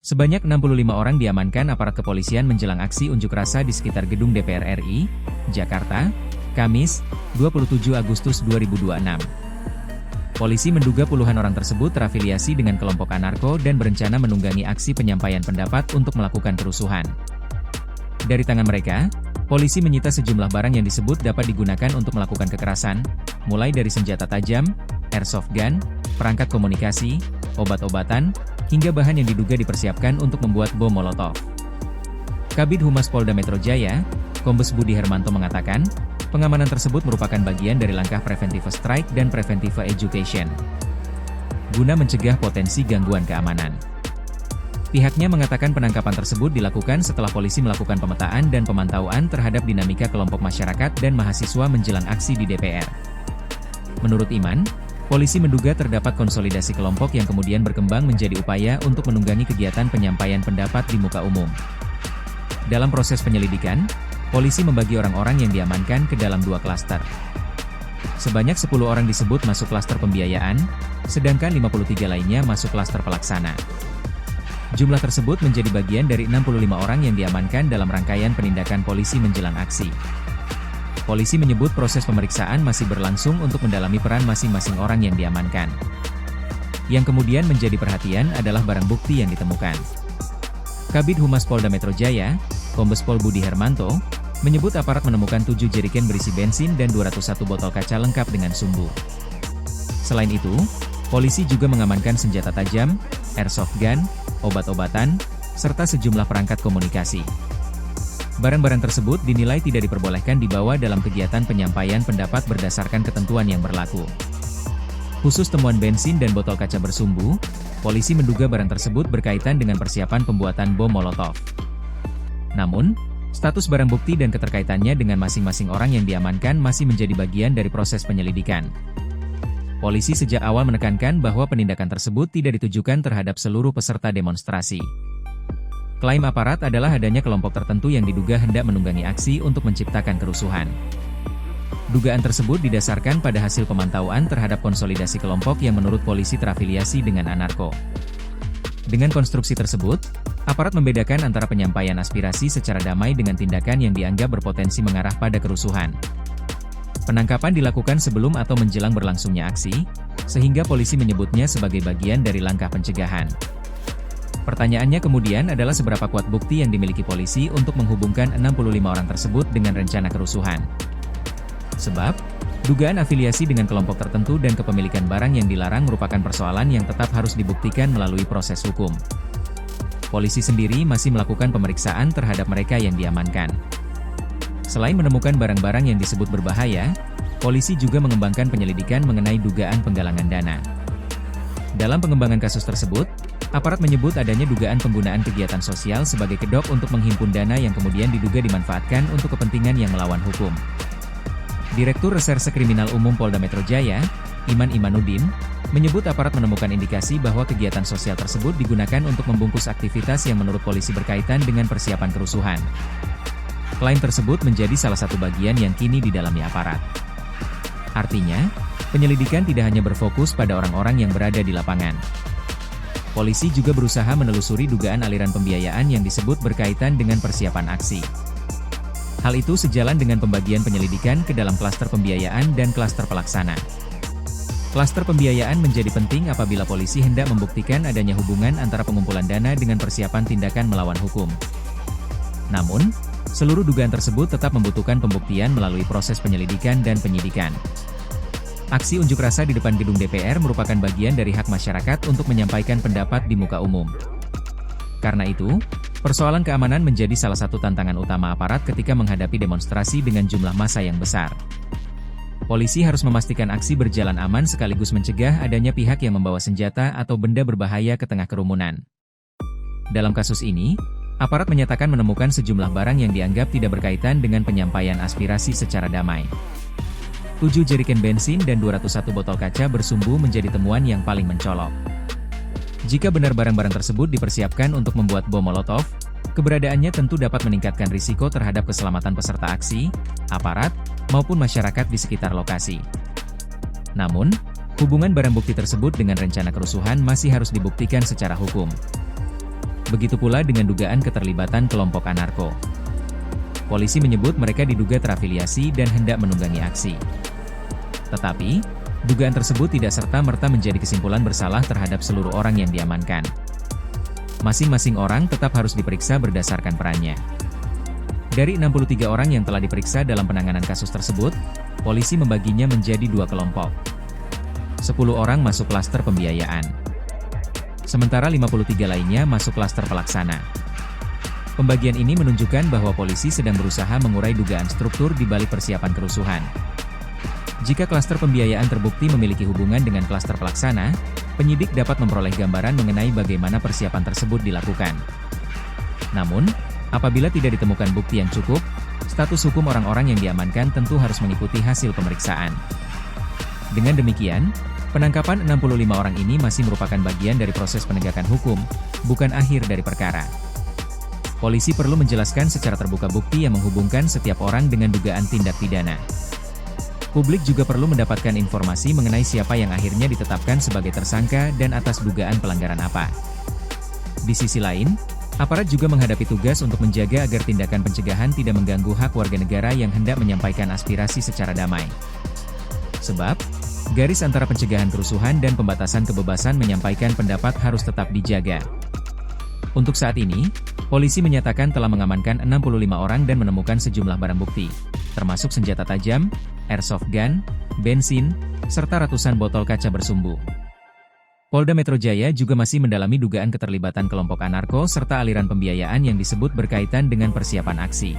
Sebanyak 65 orang diamankan aparat kepolisian menjelang aksi unjuk rasa di sekitar gedung DPR RI, Jakarta, Kamis, 27 Agustus 2026. Polisi menduga puluhan orang tersebut terafiliasi dengan kelompok anarko dan berencana menunggangi aksi penyampaian pendapat untuk melakukan kerusuhan. Dari tangan mereka, polisi menyita sejumlah barang yang disebut dapat digunakan untuk melakukan kekerasan, mulai dari senjata tajam, airsoft gun, perangkat komunikasi, obat-obatan, hingga bahan yang diduga dipersiapkan untuk membuat bom molotov. Kabid Humas Polda Metro Jaya, Kombes Budi Hermanto mengatakan, pengamanan tersebut merupakan bagian dari langkah preventive strike dan preventive education, guna mencegah potensi gangguan keamanan. Pihaknya mengatakan penangkapan tersebut dilakukan setelah polisi melakukan pemetaan dan pemantauan terhadap dinamika kelompok masyarakat dan mahasiswa menjelang aksi di DPR. Menurut Iman, polisi menduga terdapat konsolidasi kelompok yang kemudian berkembang menjadi upaya untuk menunggangi kegiatan penyampaian pendapat di muka umum. Dalam proses penyelidikan, polisi membagi orang-orang yang diamankan ke dalam dua klaster. Sebanyak 10 orang disebut masuk klaster pembiayaan, sedangkan 53 lainnya masuk klaster pelaksana. Jumlah tersebut menjadi bagian dari 65 orang yang diamankan dalam rangkaian penindakan polisi menjelang aksi. Polisi menyebut proses pemeriksaan masih berlangsung untuk mendalami peran masing-masing orang yang diamankan. Yang kemudian menjadi perhatian adalah barang bukti yang ditemukan. Kabid Humas Polda Metro Jaya, Kombes Pol Budi Hermanto, menyebut aparat menemukan 7 jerigen berisi bensin dan 201 botol kaca lengkap dengan sumbu. Selain itu, polisi juga mengamankan senjata tajam, airsoft gun, obat-obatan, serta sejumlah perangkat komunikasi. Barang-barang tersebut dinilai tidak diperbolehkan dibawa dalam kegiatan penyampaian pendapat berdasarkan ketentuan yang berlaku. Khusus temuan bensin dan botol kaca bersumbu, polisi menduga barang tersebut berkaitan dengan persiapan pembuatan bom molotov. Namun, status barang bukti dan keterkaitannya dengan masing-masing orang yang diamankan masih menjadi bagian dari proses penyelidikan. Polisi sejak awal menekankan bahwa penindakan tersebut tidak ditujukan terhadap seluruh peserta demonstrasi. Klaim aparat adalah adanya kelompok tertentu yang diduga hendak menunggangi aksi untuk menciptakan kerusuhan. Dugaan tersebut didasarkan pada hasil pemantauan terhadap konsolidasi kelompok yang menurut polisi terafiliasi dengan anarko. Dengan konstruksi tersebut, aparat membedakan antara penyampaian aspirasi secara damai dengan tindakan yang dianggap berpotensi mengarah pada kerusuhan. Penangkapan dilakukan sebelum atau menjelang berlangsungnya aksi, sehingga polisi menyebutnya sebagai bagian dari langkah pencegahan. Pertanyaannya kemudian adalah seberapa kuat bukti yang dimiliki polisi untuk menghubungkan 65 orang tersebut dengan rencana kerusuhan. Sebab, dugaan afiliasi dengan kelompok tertentu dan kepemilikan barang yang dilarang merupakan persoalan yang tetap harus dibuktikan melalui proses hukum. Polisi sendiri masih melakukan pemeriksaan terhadap mereka yang diamankan. Selain menemukan barang-barang yang disebut berbahaya, polisi juga mengembangkan penyelidikan mengenai dugaan penggalangan dana. Dalam pengembangan kasus tersebut, aparat menyebut adanya dugaan penggunaan kegiatan sosial sebagai kedok untuk menghimpun dana yang kemudian diduga dimanfaatkan untuk kepentingan yang melawan hukum. Direktur Reserse Kriminal Umum Polda Metro Jaya, Iman Imanuddin, menyebut aparat menemukan indikasi bahwa kegiatan sosial tersebut digunakan untuk membungkus aktivitas yang menurut polisi berkaitan dengan persiapan kerusuhan. Klaim tersebut menjadi salah satu bagian yang kini didalami aparat. Artinya, penyelidikan tidak hanya berfokus pada orang-orang yang berada di lapangan. Polisi juga berusaha menelusuri dugaan aliran pembiayaan yang disebut berkaitan dengan persiapan aksi. Hal itu sejalan dengan pembagian penyelidikan ke dalam klaster pembiayaan dan klaster pelaksana. Klaster pembiayaan menjadi penting apabila polisi hendak membuktikan adanya hubungan antara pengumpulan dana dengan persiapan tindakan melawan hukum. Namun, seluruh dugaan tersebut tetap membutuhkan pembuktian melalui proses penyelidikan dan penyidikan. Aksi unjuk rasa di depan gedung DPR merupakan bagian dari hak masyarakat untuk menyampaikan pendapat di muka umum. Karena itu, persoalan keamanan menjadi salah satu tantangan utama aparat ketika menghadapi demonstrasi dengan jumlah massa yang besar. Polisi harus memastikan aksi berjalan aman sekaligus mencegah adanya pihak yang membawa senjata atau benda berbahaya ke tengah kerumunan. Dalam kasus ini, aparat menyatakan menemukan sejumlah barang yang dianggap tidak berkaitan dengan penyampaian aspirasi secara damai. 7 jerigen bensin dan 201 botol kaca bersumbu menjadi temuan yang paling mencolok. Jika benar barang-barang tersebut dipersiapkan untuk membuat bom molotov, keberadaannya tentu dapat meningkatkan risiko terhadap keselamatan peserta aksi, aparat, maupun masyarakat di sekitar lokasi. Namun, hubungan barang bukti tersebut dengan rencana kerusuhan masih harus dibuktikan secara hukum. Begitu pula dengan dugaan keterlibatan kelompok anarko. Polisi menyebut mereka diduga terafiliasi dan hendak menunggangi aksi. Tetapi, dugaan tersebut tidak serta-merta menjadi kesimpulan bersalah terhadap seluruh orang yang diamankan. Masing-masing orang tetap harus diperiksa berdasarkan perannya. Dari 63 orang yang telah diperiksa dalam penanganan kasus tersebut, polisi membaginya menjadi 2 kelompok. 10 orang masuk klaster pembiayaan. Sementara 53 lainnya masuk klaster pelaksana. Pembagian ini menunjukkan bahwa polisi sedang berusaha mengurai dugaan struktur di balik persiapan kerusuhan. Jika klaster pembiayaan terbukti memiliki hubungan dengan klaster pelaksana, penyidik dapat memperoleh gambaran mengenai bagaimana persiapan tersebut dilakukan. Namun, apabila tidak ditemukan bukti yang cukup, status hukum orang-orang yang diamankan tentu harus mengikuti hasil pemeriksaan. Dengan demikian, penangkapan 65 orang ini masih merupakan bagian dari proses penegakan hukum, bukan akhir dari perkara. Polisi perlu menjelaskan secara terbuka bukti yang menghubungkan setiap orang dengan dugaan tindak pidana. Publik juga perlu mendapatkan informasi mengenai siapa yang akhirnya ditetapkan sebagai tersangka dan atas dugaan pelanggaran apa. Di sisi lain, aparat juga menghadapi tugas untuk menjaga agar tindakan pencegahan tidak mengganggu hak warga negara yang hendak menyampaikan aspirasi secara damai. Sebab, garis antara pencegahan kerusuhan dan pembatasan kebebasan menyampaikan pendapat harus tetap dijaga. Untuk saat ini, polisi menyatakan telah mengamankan 65 orang dan menemukan sejumlah barang bukti, termasuk senjata tajam, airsoft gun, bensin, serta ratusan botol kaca bersumbu. Polda Metro Jaya juga masih mendalami dugaan keterlibatan kelompok anarko serta aliran pembiayaan yang disebut berkaitan dengan persiapan aksi.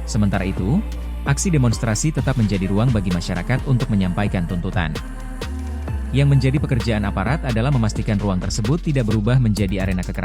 Sementara itu, aksi demonstrasi tetap menjadi ruang bagi masyarakat untuk menyampaikan tuntutan. Yang menjadi pekerjaan aparat adalah memastikan ruang tersebut tidak berubah menjadi arena kekerasan.